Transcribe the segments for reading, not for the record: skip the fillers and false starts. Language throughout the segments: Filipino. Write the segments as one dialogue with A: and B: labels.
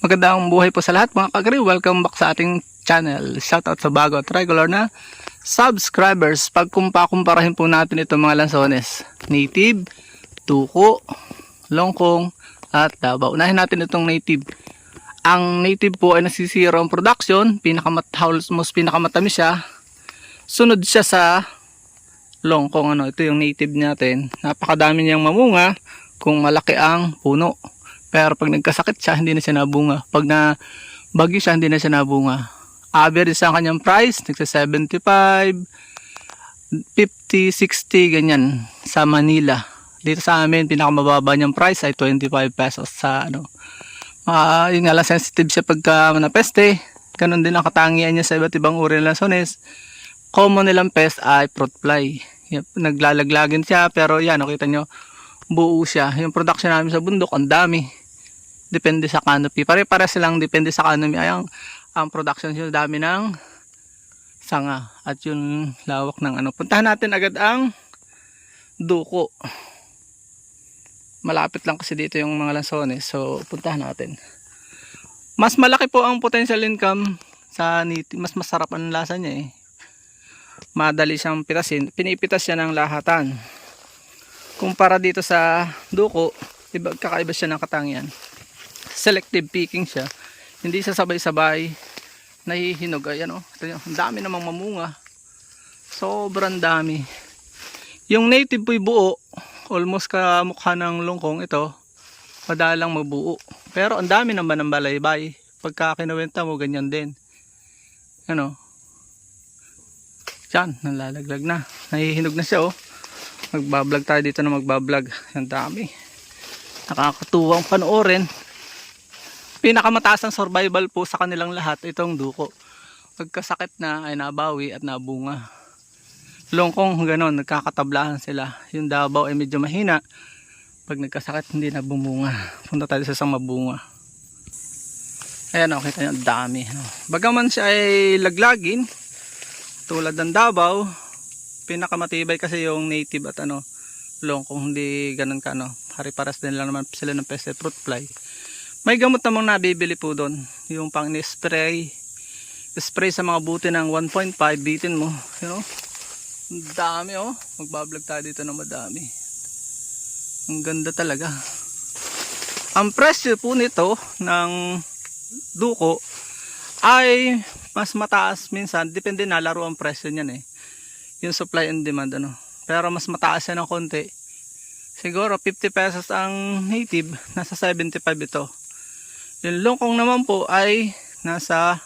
A: Magandang buhay po sa lahat mga kagri. Welcome back sa ating channel. Shoutout sa bago at regular na subscribers. Pagkumparahin po natin itong mga lansones. Native, tuko, longkong, at Davao. Unahin natin itong native. Ang native po ay nasisira ang production. Most pinakamatamis siya. Sunod siya sa longkong. Ito yung native natin. Napakadami niyang mamunga kung malaki ang puno. Pero pag nagkasakit siya, hindi na siya nabunga. Pag na bagyo siya, hindi na siya nabunga. Average sa kanyang price, nagsa 75, 50, 60, ganyan sa Manila. Dito sa amin, pinakamababa niyang price ay 25 pesos sa yun nga lang, sensitive siya pagka manapeste. Ganon din ang katangian niya sa iba't ibang uri ng lansones. Common nilang pest ay fruit fly. Naglalaglagan siya, pero yan, nakita nyo, buo siya. Yung production namin sa bundok, ang dami. Depende sa canopy. Pare-pare silang depende sa canopy. Ang production siya, dami ng sanga. At yung lawak ng Puntahan natin agad ang duko. Malapit lang kasi dito yung mga lansones. So, puntahan natin. Mas malaki po ang potential income sa native. Mas masarap ang lasa niya eh. Madali siyang pitasin. Pinipitas siya ng lahatan. Kumpara dito sa duko, kakaiba siya ng katangian. Selective picking siya. Hindi siya sabay-sabay nahihinog. Ayan o. Ang dami namang mamunga. Sobrang dami. Yung native po'y buo. Almost kamukha ng longkong ito. Madalang mabuo. Pero ang dami naman ng balaybay. Pagka kinawenta mo, ganyan din. Ano? Yan, nalalaglag na. Nahihinog na siya o. Magbablog tayo dito na magbablog. Ang dami. Nakakatuwang panoorin. Pinakamataas ang survival po sa kanilang lahat itong duko. Pagkasakit na ay nabawi at nabunga. Longkong ganon, nagkakatablahan sila. Yung Davao ay medyo mahina. Pag nagkasakit hindi na bumunga. Punta tayo sa isang mabunga. Ayan o, kita nyo, ang dami. Bagaman siya ay laglagin, tulad ng Davao, pinakamatibay kasi yung native at longkong, hindi ganon ka Hari-paras din lang naman sila ng peste fruit fly. May gamot namang nabibili po doon. Yung pang spray sa mga buti ng 1.5, bitin mo. Ang dami oh. Magbablog tayo dito ng madami. Ang ganda talaga. Ang presyo po nito ng duko ay mas mataas minsan. Depende na laro ang presyo niyan eh. Yung supply and demand Pero mas mataas yan ng konti. Siguro 50 pesos ang native, nasa 75 ito. Yung longkong naman po ay nasa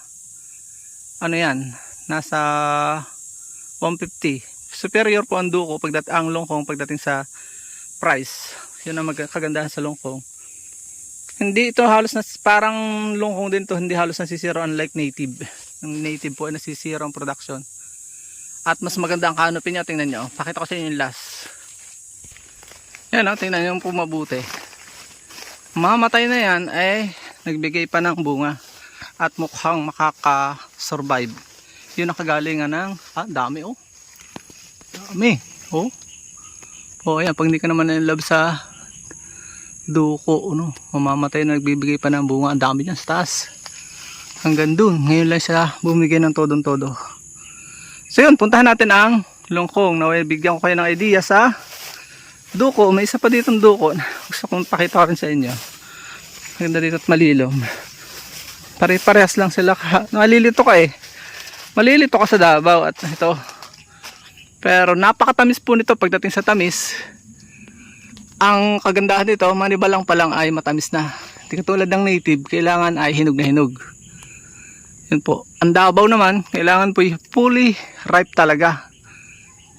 A: nasa 150. Superior po ang duko ang longkong pagdating sa price. Yun ang kagandahan sa longkong. Hindi ito halos parang longkong din to, hindi halos nasisira unlike native. Yung native po ay nasisira ang production. At mas maganda ang canopy niya, tingnan niyo. Pakita ko sa inyo yung last. Yan tingnan niyo po mabuti. Mamatay na yan ay nagbigay pa ng bunga at mukhang makaka-survive. Yun ang kagalingan ng dami oh. Dami oh. Oh ayan, pag hindi ka naman in-love sa duko mamamatay na nagbibigay pa ng bunga. Ang dami niyan sa taas. Hanggang dun, ngayon lang siya bumigay ng todong-todo. So yun, puntahan natin ang longkong. Bigyan ko kayo ng idea sa duko. May isa pa ditong duko. Gusto kong pakita ko rin sa inyo. Maganda dito at malilom. Pare-parehas lang sila. Malilito ka eh. Malilito ka sa Davao at ito. Pero napakatamis po nito pagdating sa tamis. Ang kagandahan nito, manibalang pa lang ay matamis na. Hindi katulad ng native, kailangan ay hinog na hinog. Yun po. Ang Davao naman, kailangan po fully ripe talaga.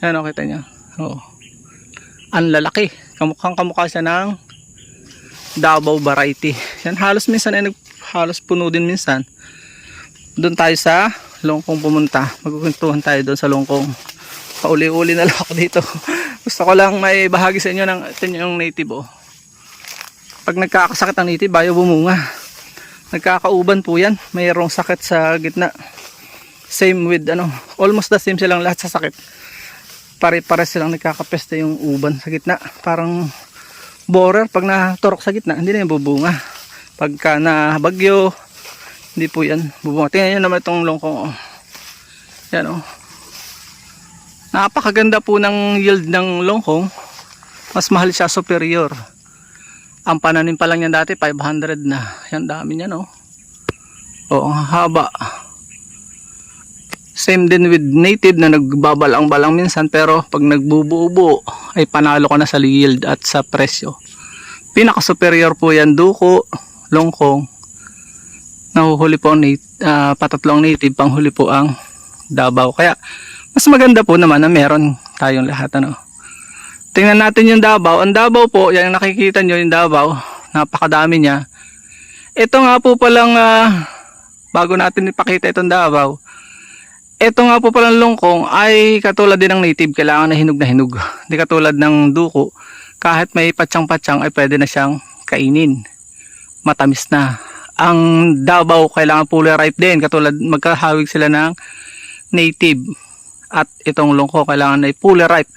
A: Yan o, kita nyo. Oo. Ang lalaki. Kamukha siya ng Davao variety. Yan halos minsan ay halos puno din minsan. Doon tayo sa longkong pumunta. Magkukwentuhan tayo doon sa longkong. Pauli-uli na lang ako dito. Gusto ko lang may bahagi sa inyo ng yung native oh. Pag nagkakasakit ang native, ayaw bumunga. Nagkakauban po yan. Mayroong sakit sa gitna. Same with almost the same silang lahat sa sakit. Pare-pare silang nagkakapeste yung uban sa gitna. Parang borer pag naturok sa gitna, hindi na yung bubunga. Pagka na bagyo, hindi po yan bubunga. Tingnan nyo naman itong longkong. Oh. Yan oh. Napakaganda po ng yield ng longkong. Mas mahal siya superior. Ang pananim pa lang yan dati 500 na. Yan dami niyan oh. Oh, ang haba. Same din with native na nagbabalang-balang minsan, pero pag nagbubuo-buo ay panalo ko na sa yield at sa presyo. Pinaka superior po yan duko, longkong. Nahuhuli po ang patatlong native, panghuli po ang Davao. Kaya mas maganda po naman na meron tayong lahat ano. Tingnan natin yung Davao. Ang Davao po, yan nakikita nyo yung Davao, napakadami niya. Ito nga po palang bago natin ipakita itong Davao, ito nga po palang longkong ay katulad din ng native, kailangan na hinog. Hindi katulad ng duko, kahit may patsang-patsang ay pwede na siyang kainin. Matamis na. Ang Davao kailangan fully ripe din, katulad magkahawig sila ng native. At itong longkong kailangan ay fully ripe.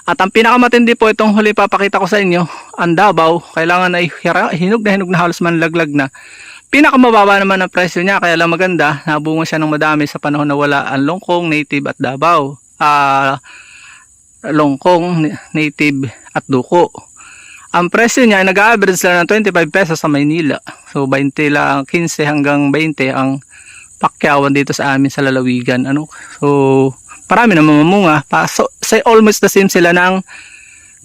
A: At ang pinakamatindi po itong huli papakita ko sa inyo, ang Davao kailangan ay hinog na halos manlaglag na. Pinakamababa naman ang presyo niya, kaya lang maganda, nabunga siya ng madami sa panahon na wala ang longkong, native at Davao. Longkong, native at duko. Ang presyo niya ay nag-average sila ng 25 pesos sa Maynila. So 20 lang, 15 hanggang 20 ang pakyawan dito sa amin sa lalawigan. Ano? So parami na mamunga. So, say almost the same sila ng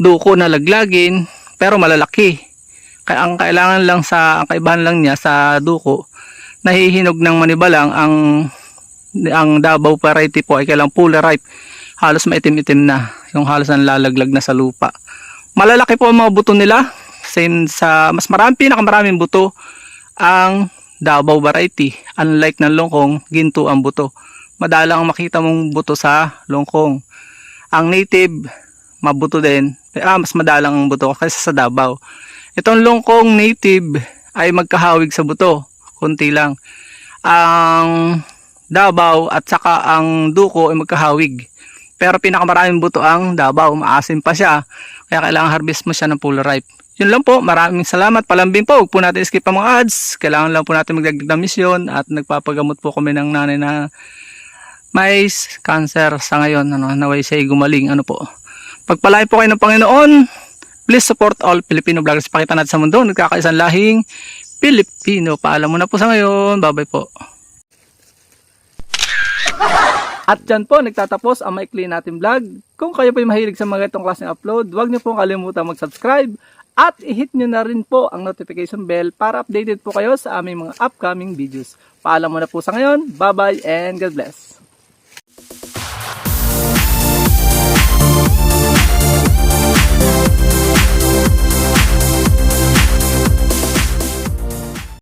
A: duko na laglagin, pero malalaki. Kaya ang kailangan lang ang kaibahan lang niya sa duko, nahihinog ng manibalang. Ang Davao variety po ay kailang fully ripe. Halos maitim-itim na, yung halos nalalaglag na sa lupa. Malalaki po ang mga buto nila. Same sa mas pinakamaraming buto ang Davao variety. Unlike ng longkong, ginto ang buto. Madalang ang makita mong buto sa longkong. Ang native, mabuto din. Mas madalang ang buto kaysa sa Davao. Itong longkong native ay magkahawig sa buto. Kunti lang. Ang Davao at saka ang duko ay magkahawig. Pero pinakamaraming buto ang Davao. Maasim pa siya. Kaya kailangan harvest mo siya ng full ripe. Yun lang po. Maraming salamat. Palambing po. Huwag po natin skip ang mga ads. Kailangan lang po natin magdagdag ng misyon. At nagpapagamot po kami ng nanay na may cancer sa ngayon. Naway siya gumaling. Pagpalain po kayo ng Panginoon. Please support all Filipino vloggers. Pakita natin sa mundo. Nagkakaisang lahing Pilipino. Paalam mo na po sa ngayon. Bye bye po. At dyan po, nagtatapos ang maikli natin vlog. Kung kayo po ay mahilig sa mga itong klaseng upload, huwag niyo po kalimutan mag-subscribe at i-hit niyo na rin po ang notification bell para updated po kayo sa aming mga upcoming videos. Paalam mo na po sa ngayon. Bye-bye and God bless.